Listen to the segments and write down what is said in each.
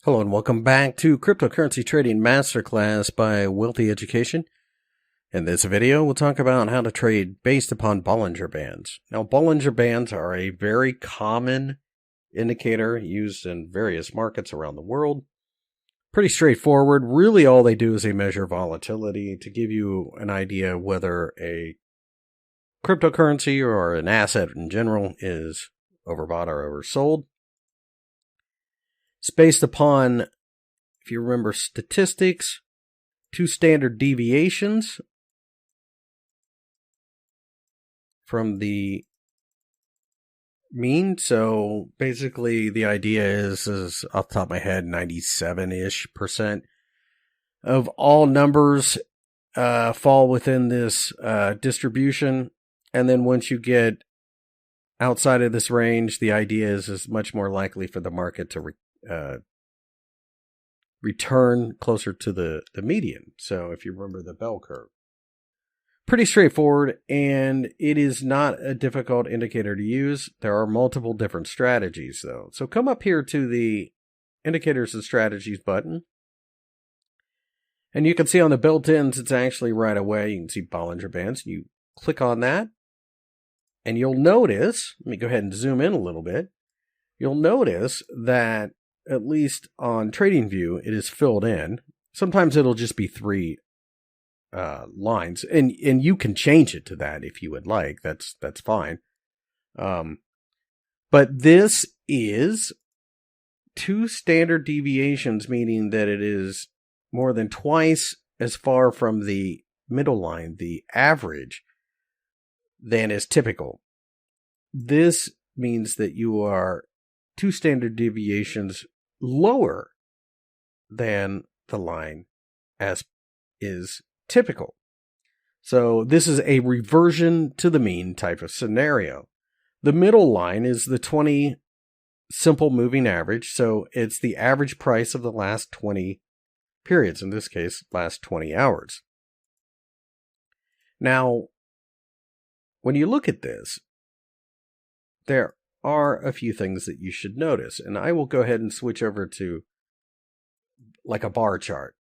Hello and welcome back to Cryptocurrency Trading Masterclass by Wealthy Education. In this video, we'll talk about how to trade based upon Bollinger Bands. Now, Bollinger Bands are a very common indicator used in various markets around the world. Pretty straightforward. Really, all they do is they measure volatility to give you an idea whether a cryptocurrency or an asset in general is overbought or oversold. It's based upon, if you remember statistics, 2 standard deviations from the mean. So basically the idea is off the top of my head, 97-ish% of all numbers fall within this distribution. And then once you get outside of this range, the idea is much more likely for the market to return closer to the median. So if you remember the bell curve, pretty straightforward, and it is not a difficult indicator to use. There are multiple different strategies though. So come up here to the indicators and strategies button, and you can see on the built-ins, it's actually right away. You can see Bollinger Bands. You click on that, and you'll notice, let me go ahead and zoom in a little bit. You'll notice that at least on TradingView, it is filled in. Sometimes it'll just be 3 lines, and you can change it to that if you would like. That's fine. But this is 2 standard deviations, meaning that it is more than twice as far from the middle line, the average, than is typical. This means that you are 2 standard deviations lower than the line as is typical. So this is a reversion to the mean type of scenario. The middle line is the 20 simple moving average. So it's the average price of the last 20 periods, in this case, last 20 hours. Now, when you look at this, there are a few things that you should notice, and I will go ahead and switch over to like a bar chart.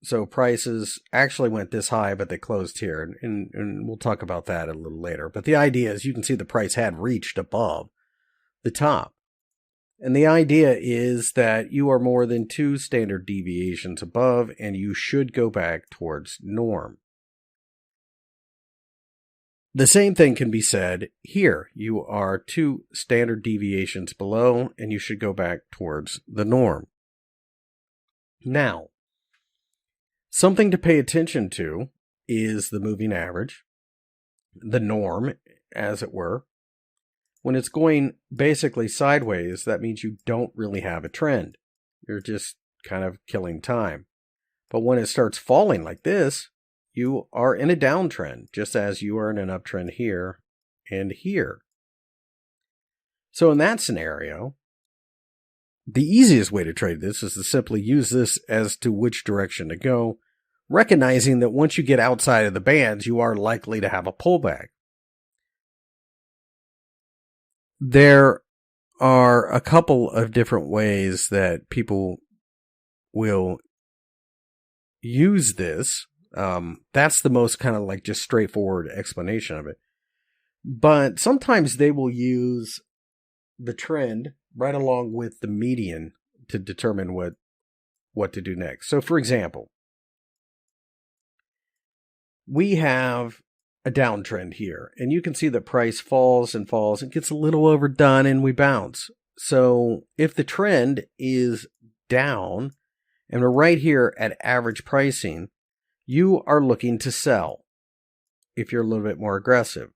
So prices actually went this high, but they closed here, and we'll talk about that a little later. But the idea is you can see the price had reached above the top. And the idea is that you are more than 2 standard deviations above, and you should go back towards norm. The same thing can be said here. You are 2 standard deviations below, and you should go back towards the norm. Now, something to pay attention to is the moving average, the norm, as it were. When it's going basically sideways, that means you don't really have a trend. You're just kind of killing time. But when it starts falling like this, you are in a downtrend, just as you are in an uptrend here and here. So in that scenario, the easiest way to trade this is to simply use this as to which direction to go, recognizing that once you get outside of the bands, you are likely to have a pullback. There are a couple of different ways that people will use this. That's the most kind of like just straightforward explanation of it. But sometimes they will use the trend right along with the median to determine what to do next. So for example, we have a downtrend here, and you can see the price falls and falls. It gets a little overdone and we bounce. So if the trend is down and we're right here at average pricing, you are looking to sell if you're a little bit more aggressive.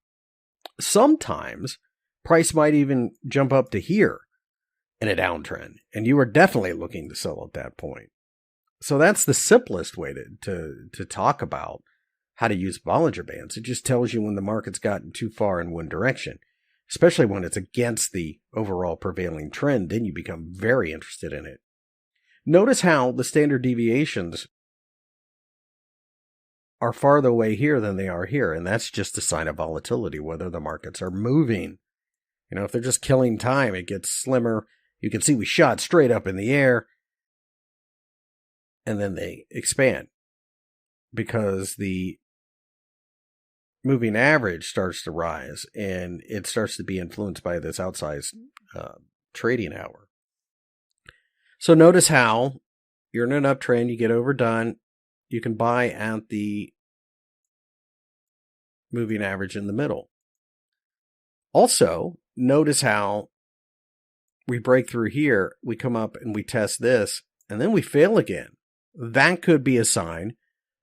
Sometimes price might even jump up to here in a downtrend, and you are definitely looking to sell at that point. So that's the simplest way to talk about how to use Bollinger Bands. It just tells you when the market's gotten too far in one direction, especially when it's against the overall prevailing trend. Then you become very interested in it. Notice how the standard deviations are farther away here than they are here, and that's just a sign of volatility, whether the markets are moving. You know, if they're just killing time, it gets slimmer You can see we shot straight up in the air, and then they expand because the moving average starts to rise, and it starts to be influenced by this outsized trading hour. So notice how you're in an uptrend, you get overdone, you can buy at the moving average in the middle. Also, notice how we break through here, we come up and we test this, and then we fail again. That could be a sign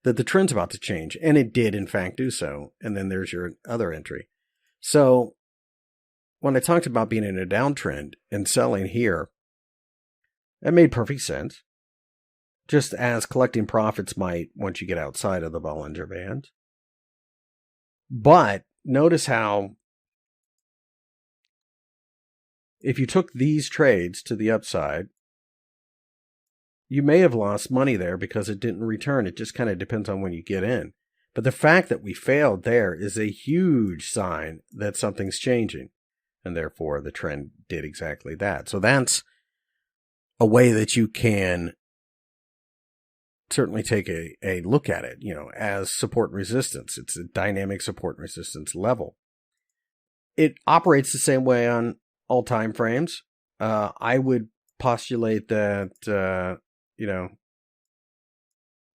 that the trend's about to change, and it did in fact do so. And then there's your other entry. So when I talked about being in a downtrend and selling here, that made perfect sense, just as collecting profits might once you get outside of the Bollinger Band. But notice how if you took these trades to the upside, you may have lost money there because it didn't return. It just kind of depends on when you get in. But the fact that we failed there is a huge sign that something's changing. And therefore, the trend did exactly that. So that's a way that you can certainly take a look at it, as support and resistance. It's a dynamic support and resistance level. It operates the same way on all time frames. I would postulate that,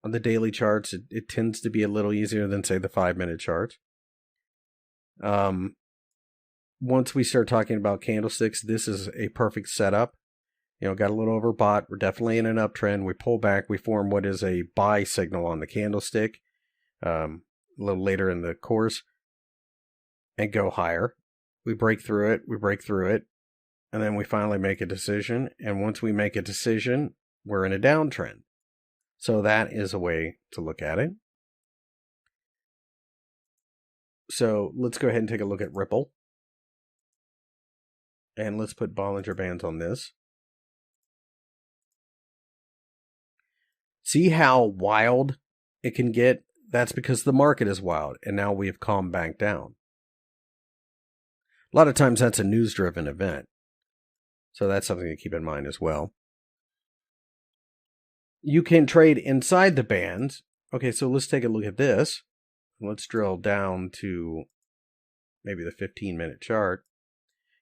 on the daily charts, it tends to be a little easier than, say, the 5-minute chart. Once we start talking about candlesticks, this is a perfect setup. Got a little overbought. We're definitely in an uptrend. We pull back. We form what is a buy signal on the candlestick a little later in the course and go higher. We break through it. And then we finally make a decision. And once we make a decision, we're in a downtrend. So that is a way to look at it. So let's go ahead and take a look at Ripple. And let's put Bollinger Bands on this. See how wild it can get? That's because the market is wild. And now we have calmed back down. A lot of times that's a news-driven event. So that's something to keep in mind as well. You can trade inside the bands. Okay, so let's take a look at this. Let's drill down to maybe the 15-minute chart.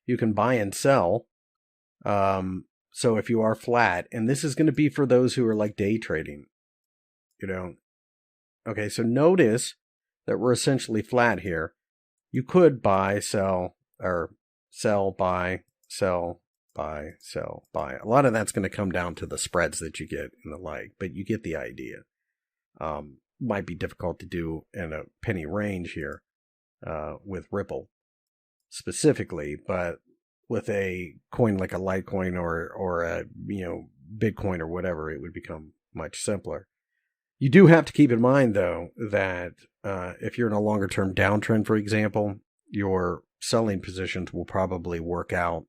You can buy and sell. So if you are flat, and this is going to be for those who are like day trading, Okay, so notice that we're essentially flat here. You could buy, sell, or sell, buy, sell, buy, sell, buy. A lot of that's going to come down to the spreads that you get and the like, but you get the idea. Might be difficult to do in a penny range here with Ripple specifically, but with a coin like a Litecoin or a Bitcoin or whatever, it would become much simpler. You do have to keep in mind, though, that if you're in a longer term downtrend, for example, your selling positions will probably work out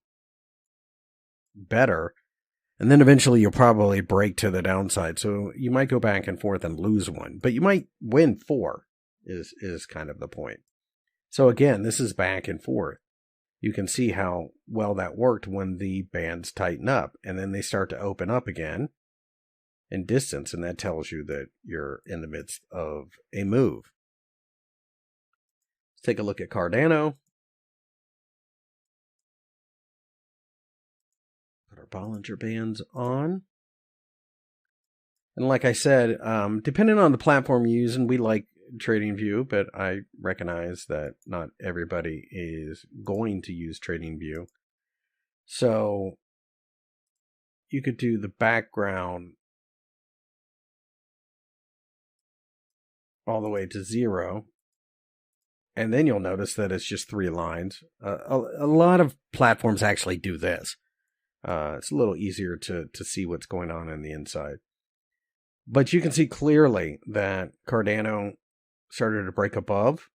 better, and then eventually you'll probably break to the downside. So you might go back and forth and lose one, but you might win 4 is kind of the point. So again, this is back and forth. You can see how well that worked when the bands tighten up and then they start to open up again in distance, and that tells you that you're in the midst of a move. Let's take a look at Cardano. Put our Bollinger Bands on. And like I said, depending on the platform you use, and we like TradingView, but I recognize that not everybody is going to use TradingView. So you could do the background all the way to 0. And then you'll notice that it's just 3 lines. A lot of platforms actually do this. It's a little easier to see what's going on the inside. But you can see clearly that Cardano started to break above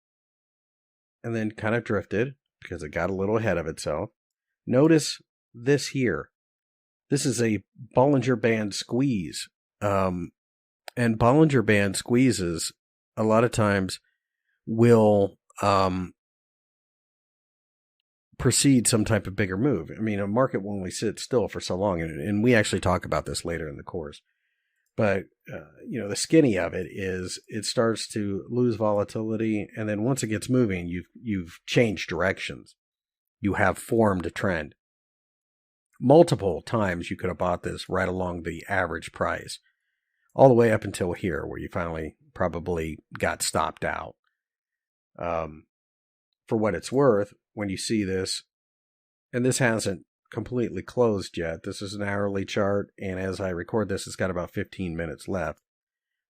and then kind of drifted because it got a little ahead of itself. Notice this here. This is a Bollinger Band squeeze. And Bollinger Band squeezes a lot of times will precede some type of bigger move. I mean, a market will only sit still for so long, and we actually talk about this later in the course. But, the skinny of it is it starts to lose volatility, and then once it gets moving, you've changed directions. You have formed a trend. Multiple times you could have bought this right along the average price, all the way up until here, where you finally probably got stopped out. For what it's worth, when you see this, and this hasn't completely closed yet. This is an hourly chart, and as I record this, it's got about 15 minutes left.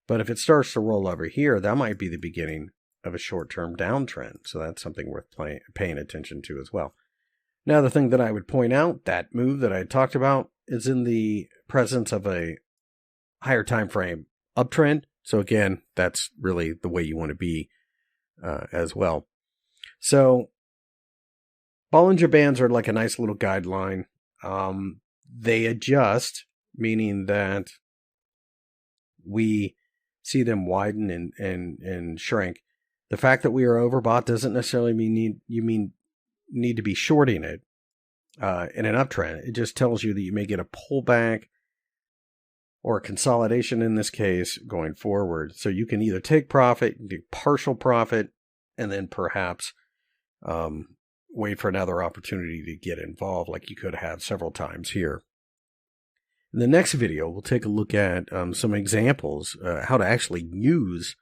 But if it starts to roll over here, that might be the beginning of a short-term downtrend. So that's something worth paying attention to as well. Now, the thing that I would point out, that move that I talked about, is in the presence of a higher time frame uptrend. So again, that's really the way you want to be as well. So Bollinger Bands are like a nice little guideline. They adjust, meaning that we see them widen and shrink. The fact that we are overbought doesn't necessarily mean you need to be shorting it in an uptrend. It just tells you that you may get a pullback or a consolidation in this case going forward. So you can either take profit, do partial profit, and then perhaps wait for another opportunity to get involved like you could have several times here. In the next video, we'll take a look at some examples, how to actually use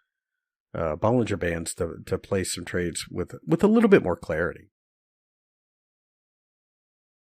Bollinger Bands to place some trades with a little bit more clarity.